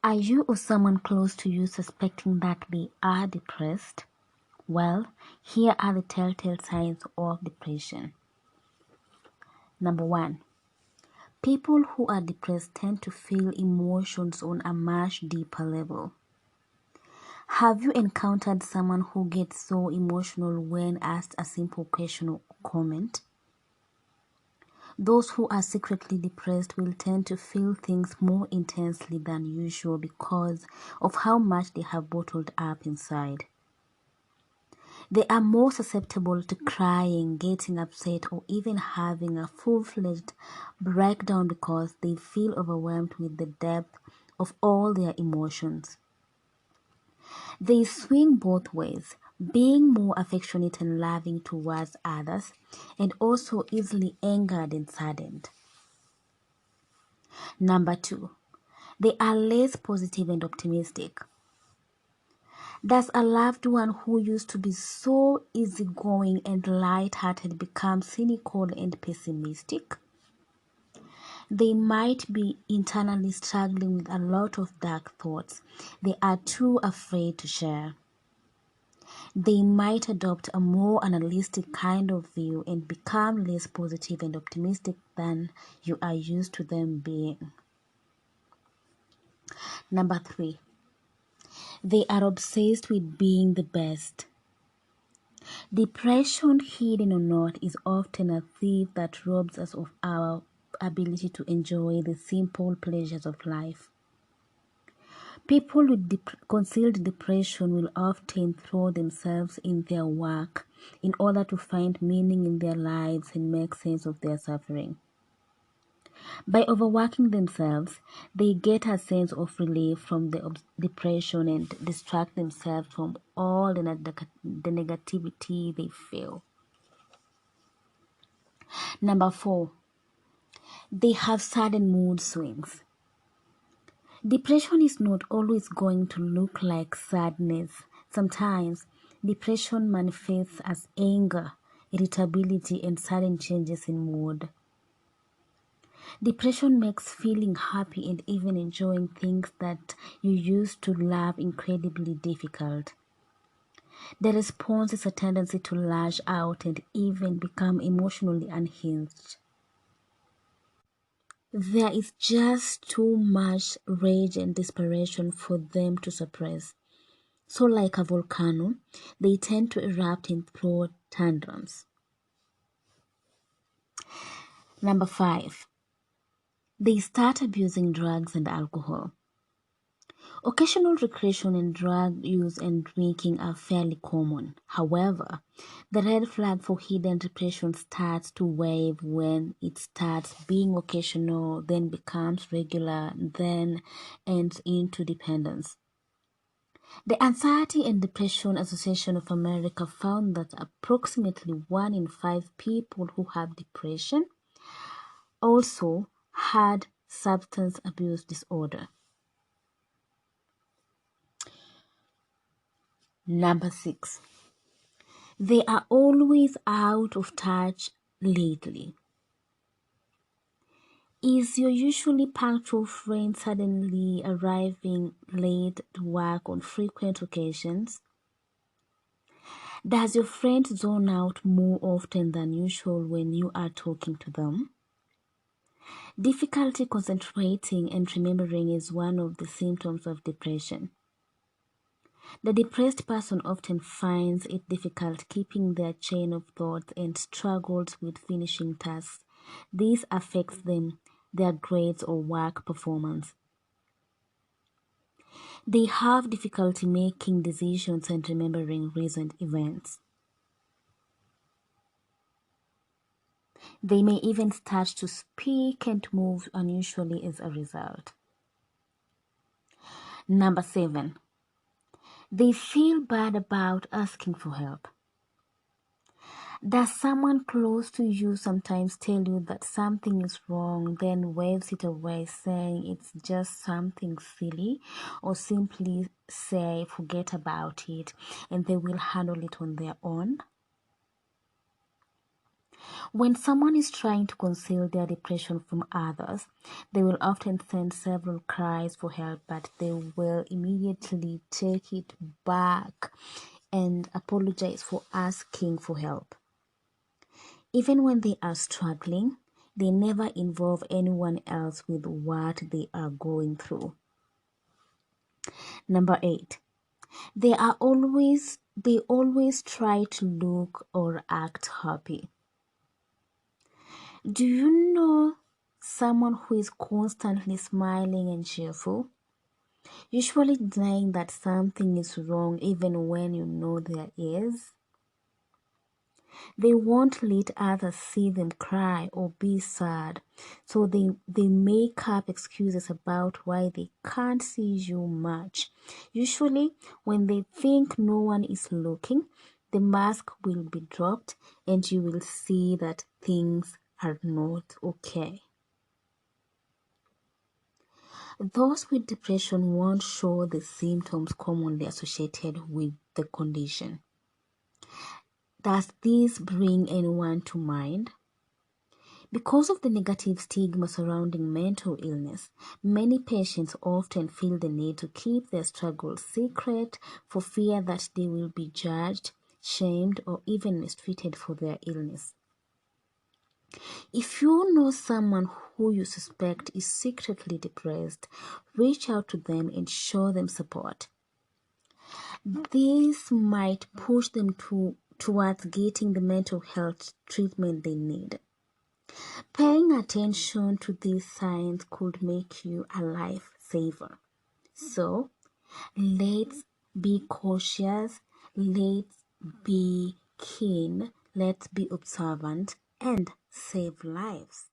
Are you or someone close to you suspecting that they are depressed? Well, here are the telltale signs of depression. Number 1. People who are depressed tend to feel emotions on a much deeper level. Have you encountered someone who gets so emotional when asked a simple question or comment? Those who are secretly depressed will tend to feel things more intensely than usual because of how much they have bottled up inside. They are more susceptible to crying, getting upset, or even having a full-fledged breakdown because they feel overwhelmed with the depth of all their emotions. They swing both ways, being more affectionate and loving towards others, and also easily angered and saddened. Number 2, they are less positive and optimistic. Does a loved one who used to be so easygoing and light-hearted become cynical and pessimistic? They might be internally struggling with a lot of dark thoughts they are too afraid to share. They might adopt a more analytic kind of view and become less positive and optimistic than you are used to them being. Number 3, they are obsessed with being the best. Depression, hidden or not, is often a thief that robs us of our ability to enjoy the simple pleasures of life. People with concealed depression will often throw themselves in their work in order to find meaning in their lives and make sense of their suffering. By overworking themselves, they get a sense of relief from the depression and distract themselves from all the negativity they feel. Number 4, they have sudden mood swings. Depression is not always going to look like sadness. Sometimes, depression manifests as anger, irritability, and sudden changes in mood. Depression makes feeling happy and even enjoying things that you used to love incredibly difficult. The response is a tendency to lash out and even become emotionally unhinged. There is just too much rage and desperation for them to suppress. So like a volcano, they tend to erupt and throw tantrums. Number 5, they start abusing drugs and alcohol. Occasional recreation and drug use and drinking are fairly common. However, the red flag for hidden depression starts to wave when it starts being occasional, then becomes regular, then ends into dependence. The Anxiety and Depression Association of America found that approximately 1 in 5 people who have depression also had substance abuse disorder. Number 6, they are always out of touch lately. Is your usually punctual friend suddenly arriving late to work on frequent occasions? Does your friend zone out more often than usual when you are talking to them? Difficulty concentrating and remembering is one of the symptoms of depression. The depressed person often finds it difficult keeping their chain of thought and struggles with finishing tasks. This affects their grades or work performance. They have difficulty making decisions and remembering recent events. They may even start to speak and move unusually as a result. Number 7, they feel bad about asking for help. Does someone close to you sometimes tell you that something is wrong, then waves it away saying it's just something silly, or simply say forget about it and they will handle it on their own? When someone is trying to conceal their depression from others, they will often send several cries for help, but they will immediately take it back and apologize for asking for help. Even when they are struggling, they never involve anyone else with what they are going through. Number 8, they always try to look or act happy. Do you know someone who is constantly smiling and cheerful? Usually denying that something is wrong even when you know there is. They won't let others see them cry or be sad, so they make up excuses about why they can't see you much. Usually, when they think no one is looking, the mask will be dropped and you will see that things are not okay. Those with depression won't show the symptoms commonly associated with the condition. Does this bring anyone to mind? Because of the negative stigma surrounding mental illness, many patients often feel the need to keep their struggles secret for fear that they will be judged, shamed, or even mistreated for their illness. If you know someone who you suspect is secretly depressed, reach out to them and show them support. This might push them towards getting the mental health treatment they need. Paying attention to these signs could make you a lifesaver. So, let's be cautious, let's be keen, let's be observant, and save lives.